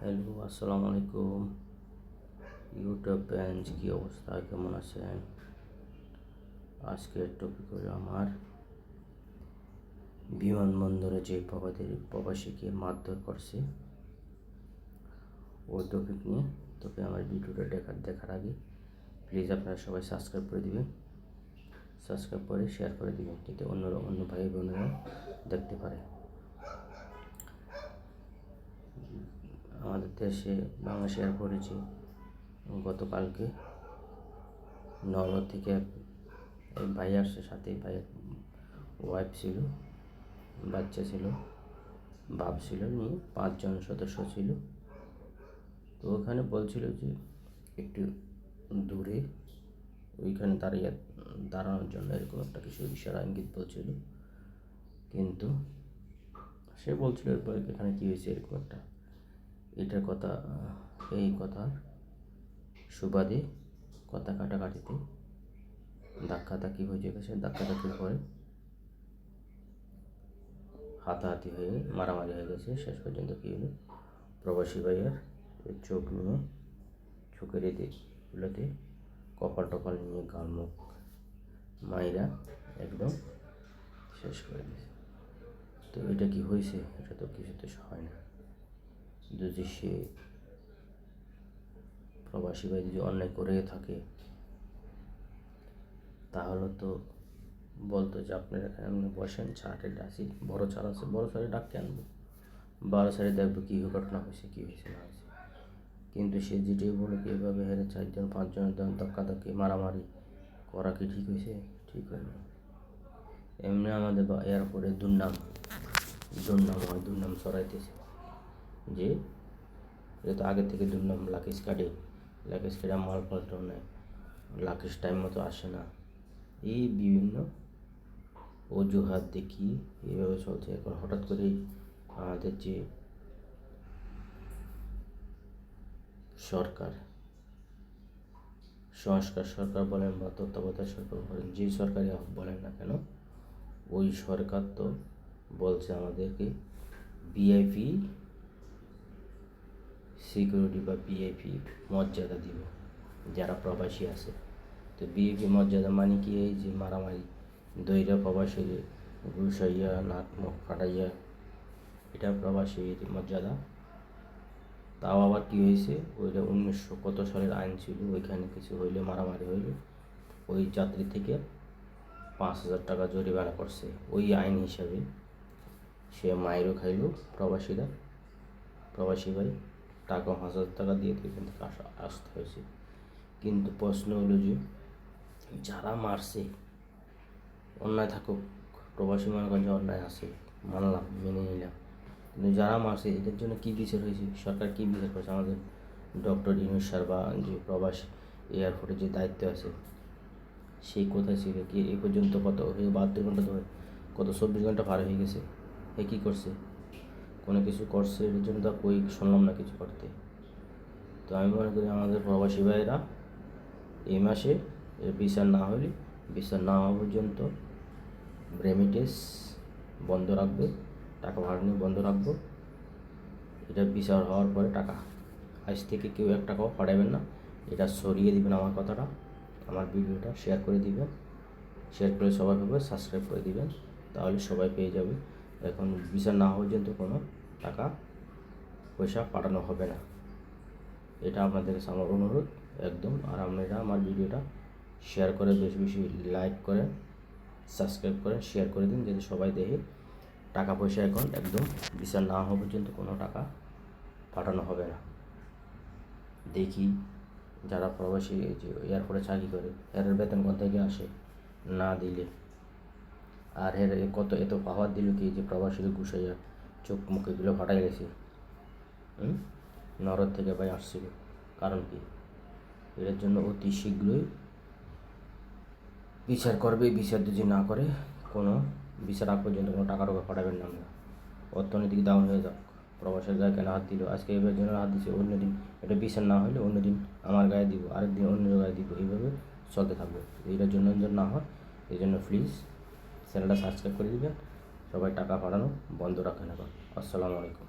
Hello, আসসালামু আলাইকুম। YouTube friends, কী অবস্থা, কেমন আছেন? আজকের টপিক হলো আমার বিমানবন্দরে যে প্রবাসীকে মারধর করছে ওই টপিক নিয়ে। তবে আমার ভিডিওটা দেখার আগে প্লিজ আপনারা সবাই সাবস্ক্রাইব করে দিবেন, সাবস্ক্রাইব করে শেয়ার করে দিবেন, যাতে অন্য ভাই বোনেরা দেখতে পারে। আমাদের দেশে বাংলাদেশ এয়ারপোর্টে যে গতকালকে নরওয়ে থেকে এক ভাই আসছে, সাথে ভাইয়ের ওয়াইফ ছিল, বাচ্চা ছিল, বাপ ছিল, নিয়ে 5 জন সদস্য ছিল। তো ওখানে বলছিল যে একটু দূরে ওইখানে দাঁড়ানোর জন্য এরকম একটা কিছু ইশারা ইঙ্গিত বলছিল। কিন্তু সে বলছিল এরপরে এখানে কী হয়েছে, এরকম একটা এটার কথা, এই কথার সুবাদে কথা কাটাকাটিতে ধাক্কাধাক্কি হয়ে গেছে। ধাক্কাধাক্কির পরে হাতাহাতি হয়ে মারামারি হয়ে গেছে। শেষ পর্যন্ত কী হলো, প্রবাসী ভাইয়ের চোখ নিয়ে, চোখের এগুলোতে কপাল টপাল নিয়ে গাল মুখ মাইরা একদম শেষ করে দিয়েছে। তো এটা কি হয়েছে, এটা তো কিছুতে হয় না। যদি সে প্রবাসী ভাই যদি অন্যায় করে থাকে তাহলে তো বলতো যে আপনার এখানে বসেন, চাটে ডাকি, বড় চাল আছে, বড় চালে ডাককে আনবো, বড় চালে দেখবো কী ঘটনা হয়েছে, কী হয়েছে না হয়েছে। কিন্তু সে যেটাই বলো কি এভাবে হেরে 4 জন 5 জনের ধাক্কাধাক্কি মারামারি করা কি ঠিক হয়েছে? ঠিক হয়নি। এমনি আমাদের এয়ারপোর্টে দুর্নাম হয়, দুর্নাম ছড়াইতেছে যে এটা তো আগে থেকে দুর্নাম, লাগেজ কাটে মালপত্র নেয়, লাগেজ টাইম মতো আসে না, এই বিভিন্ন অজুহাত দেখি এইভাবে চলছে। এখন হঠাৎ করেই আমাদের যে সংস্কার সরকার বলেন বা তত্ত্বাবধায়ক সরকার বলেন, যে সরকারই বলেন না কেন, ওই সরকার তো বলছে আমাদেরকে ভিআইপি সিকিউরিটি বা ভিআইপি মর্যাদা দিব যারা প্রবাসী আছে। তো ভিআইপি মর্যাদা মানে কি, এই যে মারামারি দইরা প্রবাসী ঘুষাইয়া নাক মুখ ফাটাইয়া, এটা প্রবাসীর মর্যাদা। তাও আবার কী হয়েছে, ওইটা 1900 কত সালের আইন ছিল, ওইখানে কিছু হইলে, মারামারি হইলে ওই যাত্রী থেকে 5,000 টাকা জরিমানা করছে। ওই আইন হিসাবে সে মাইরও খাইল প্রবাসী ভাই, টাকা 5,000 টাকা দিয়ে তো এখান থেকে আসতে হয়েছে। কিন্তু প্রশ্ন হলো যে যারা মারছে, অন্যায় থাকুক, প্রবাসী মনে করেন যে অন্যায় আছে, মানলাম, মেনে নিলাম, কিন্তু যারা মারছে এদের জন্য কী বিচার হয়েছে, সরকার কী বিচার করেছে? আমাদের ডক্টর ইউনূস স্যার বা যে প্রবাসী এয়ারপোর্টে যে দায়িত্ব আছে সেই কোথায় ছিল? কি এই পর্যন্ত কত 72 ঘন্টা ধরে, কত 24 ঘন্টা পার হয়ে গেছে, এ কী করছে? কোনো কিছু করছে? এর জন্য তো কই শুনলাম না কিছু করতে। তো আমি মনে করি আমাদের প্রবাসী ভাইয়েরা এই মাসে এর বিচার না হওয়া পর্যন্ত রেমিটেন্স বন্ধ রাখবে, টাকা পাঠানো বন্ধ রাখবো। এটা বিচার হওয়ার পরে টাকা, আজ থেকে কেউ 1 টাকাও পাঠাবেন না, এটা সরিয়ে দিবেন। আমার কথাটা, আমার ভিডিওটা শেয়ার করে দিবেন, শেয়ার করে সবাই পাবে, সাবস্ক্রাইব করে দিবেন, তাহলে সবাই পেয়ে যাবে। এখন বিচার না হওয়া পর্যন্ত কোনো টাকা পয়সা পাঠানো হবে না, এটা আপনাদের কাছে আমার অনুরোধ একদম। আর আপনারা আমার ভিডিওটা শেয়ার করে বেশি বেশি লাইক করেন, সাবস্ক্রাইব করেন, শেয়ার করে দিন, যাতে সবাই দেখে। টাকা পয়সা এখন একদম বিচার না হওয়া পর্যন্ত কোনো টাকা পাঠানো হবে না। দেখি যারা প্রবাসী যে এয়ারপোর্টে চাকরি করে এর বেতন কোথা থেকে আসে, না দিলে আর এত পাওয়ার দিল কি যে প্রবাসীদের ঘুষাইয়া চোখ মুখ এগুলো ফাটাই গেছে। নরওয়ে থেকে ভাই আসছিল, কারণ কি? এর জন্য অতি শীঘ্রই বিচার করবে। বিচার যদি না করে, কোনো বিচার আগ পর্যন্ত কোনো টাকা পাঠাবেন না। আমরা অর্থনৈতিক ডাউন হয়ে যাক, প্রবাসের গায়ে কেন হাত দিল, আজকে এবার জন্য হাত দিচ্ছে, অন্যদিন এটা বিচার না হলে অন্যদিন আমার গায়ে দিব, আরেকদিন অন্য গায়ে দিব, এইভাবে চলতে থাকবে। এইটার জন্য না হয়, এই জন্য প্লিজ চ্যানেলটা সাবস্ক্রাইব করে দিবেন, সবাই টাকা পাঠানো বন্ধ রাখেন এখন। আসসালামু আলাইকুম।